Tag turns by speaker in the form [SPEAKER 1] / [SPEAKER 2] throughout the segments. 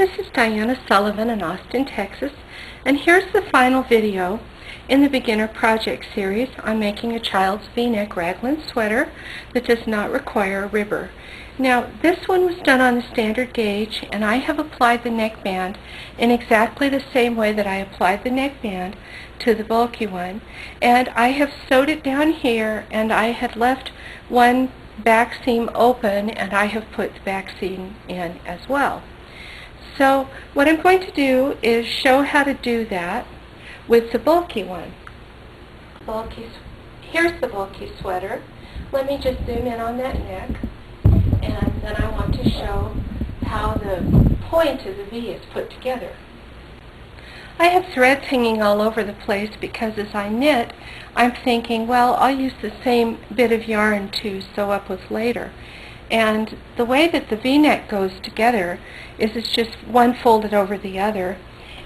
[SPEAKER 1] This is Diana Sullivan in Austin, Texas, and here's the final video in the Beginner Project series on making a child's V-neck raglan sweater that does not require a ribber. Now, this one was done on the standard gauge, and I have applied the neckband in exactly the same way that I applied the neckband to the bulky one. And I have sewed it down here, and I had left one back seam open, and I have put the back seam in as well. So what I'm going to do is show how to do that with the bulky one. Here's the bulky sweater. Let me just zoom in on that neck, and then I want to show how the point of the V is put together. I have threads hanging all over the place because as I knit, I'm thinking, well, I'll use the same bit of yarn to sew up with later. And the way that the V-neck goes together is it's just one folded over the other.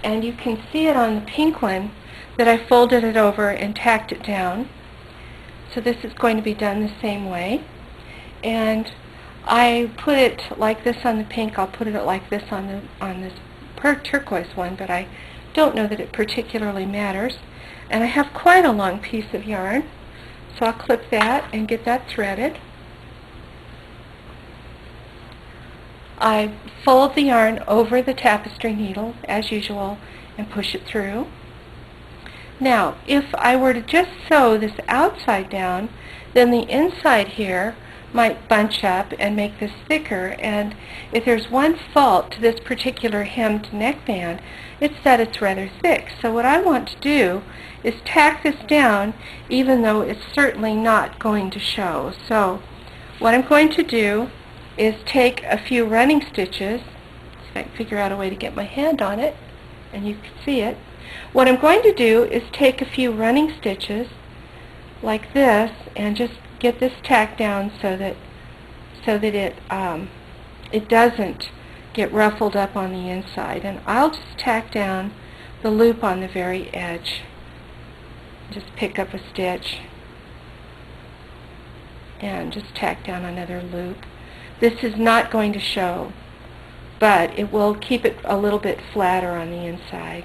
[SPEAKER 1] And you can see it on the pink one that I folded it over and tacked it down. So this is going to be done the same way. And I put it like this on the pink. I'll put it like this on this turquoise one, but I don't know that it particularly matters. And I have quite a long piece of yarn, so I'll clip that and get that threaded. I fold the yarn over the tapestry needle, as usual, and push it through. Now, if I were to just sew this outside down, then the inside here might bunch up and make this thicker, and if there's one fault to this particular hemmed neckband, it's that it's rather thick. So what I want to do is tack this down, even though it's certainly not going to show. So what I'm going to do is take a few running stitches. See if I can figure out a way to get my hand on it, and you can see it. What I'm going to do is take a few running stitches like this and just get this tacked down so that it doesn't get ruffled up on the inside. And I'll just tack down the loop on the very edge. Just pick up a stitch and just tack down another loop. This is not going to show, but it will keep it a little bit flatter on the inside.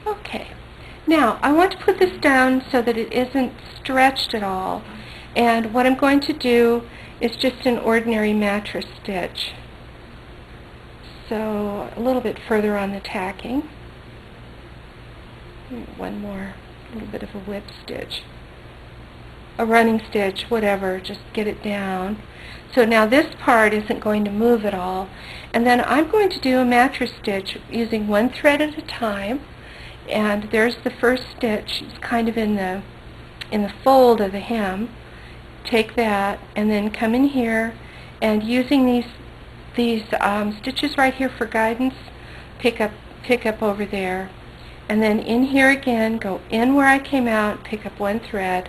[SPEAKER 1] Okay, now I want to put this down so that it isn't stretched at all, and what I'm going to do is just an ordinary mattress stitch. So a little bit further on the tacking. One more, little bit of a whip stitch. A running stitch, whatever, just get it down. So now this part isn't going to move at all. And then I'm going to do a mattress stitch using one thread at a time. And there's the first stitch. It's kind of in the fold of the hem. Take that and then come in here, and using these stitches right here for guidance, pick up over there, and then in here again, go in where I came out, pick up one thread.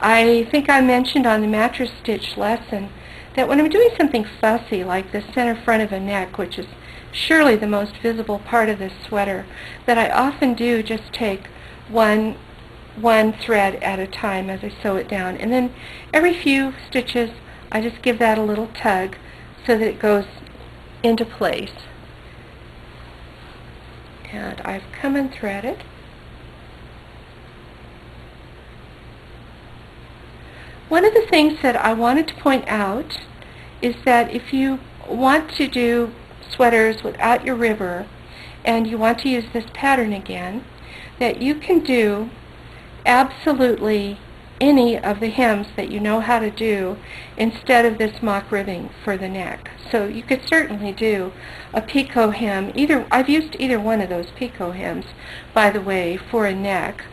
[SPEAKER 1] I think I mentioned on the mattress stitch lesson that when I'm doing something fussy like the center front of a neck, which is surely the most visible part of this sweater, that I often do just take one thread at a time as I sew it down, and then every few stitches I just give that a little tug so that it goes into place. And I've come and threaded. One of the things that I wanted to point out is that if you want to do sweaters without your ribber and you want to use this pattern again, that you can do absolutely any of the hems that you know how to do instead of this mock ribbing for the neck. So you could certainly do a picot hem. I've used either one of those picot hems, by the way, for a neck.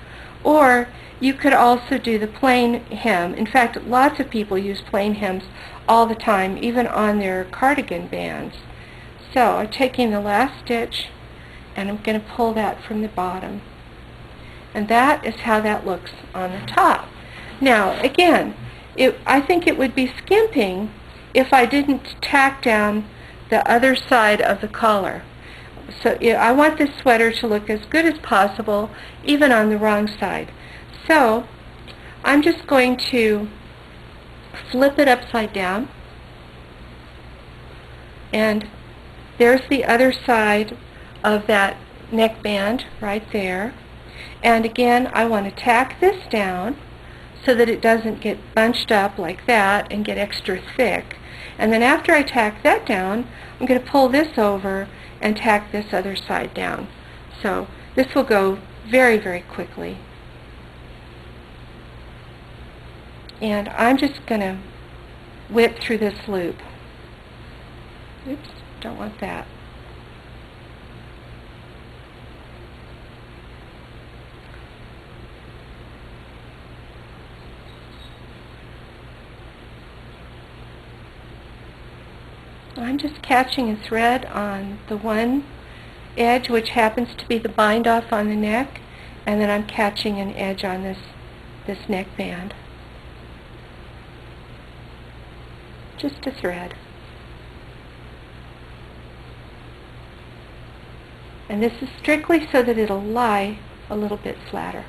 [SPEAKER 1] Or you could also do the plain hem. In fact, lots of people use plain hems all the time, even on their cardigan bands. So I'm taking the last stitch and I'm going to pull that from the bottom. And that is how that looks on the top. Now, again, I think it would be skimping if I didn't tack down the other side of the collar. So I want this sweater to look as good as possible, even on the wrong side. So I'm just going to flip it upside down, and there's the other side of that neckband right there. And again, I want to tack this down so that it doesn't get bunched up like that and get extra thick. And then after I tack that down, I'm going to pull this over and tack this other side down. So this will go very, very quickly. And I'm just going to whip through this loop. Oops, don't want that. I'm just catching a thread on the one edge, which happens to be the bind off on the neck, and then I'm catching an edge on this neckband. Just a thread. And this is strictly so that it'll lie a little bit flatter.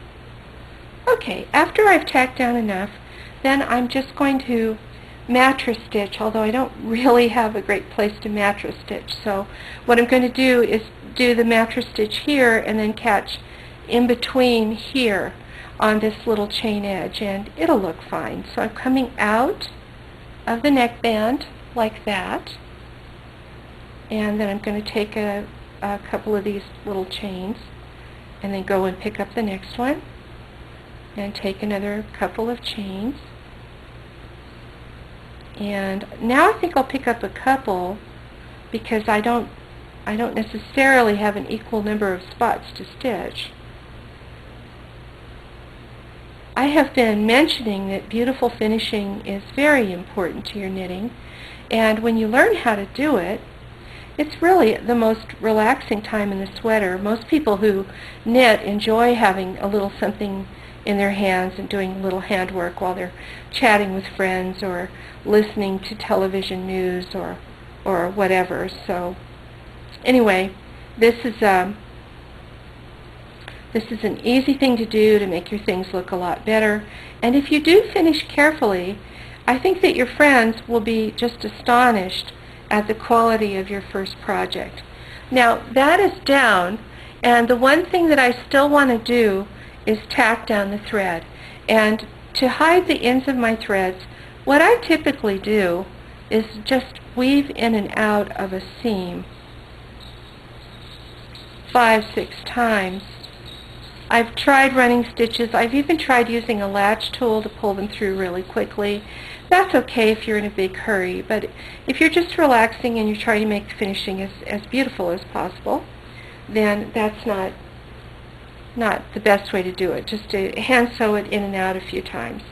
[SPEAKER 1] Okay, after I've tacked down enough, then I'm just going to mattress stitch, although I don't really have a great place to mattress stitch. So what I'm going to do is do the mattress stitch here and then catch in between here on this little chain edge, and it'll look fine. So I'm coming out of the neckband like that, and then I'm going to take a couple of these little chains and then go and pick up the next one and take another couple of chains. And now I think I'll pick up a couple because I don't necessarily have an equal number of spots to stitch. I have been mentioning that beautiful finishing is very important to your knitting, and when you learn how to do it, it's really the most relaxing time in the sweater. Most people who knit enjoy having a little something in their hands and doing a little handwork while they're chatting with friends or listening to television news or whatever. So anyway, this is an easy thing to do to make your things look a lot better. And if you do finish carefully, I think that your friends will be just astonished at the quality of your first project. Now that is down, and the one thing that I still want to do is tack down the thread. And to hide the ends of my threads, what I typically do is just weave in and out of a seam 5-6 times. I've tried running stitches. I've even tried using a latch tool to pull them through really quickly. That's okay if you're in a big hurry, but if you're just relaxing and you're trying to make the finishing as beautiful as possible, then that's not the best way to do it. Just to hand sew it in and out a few times.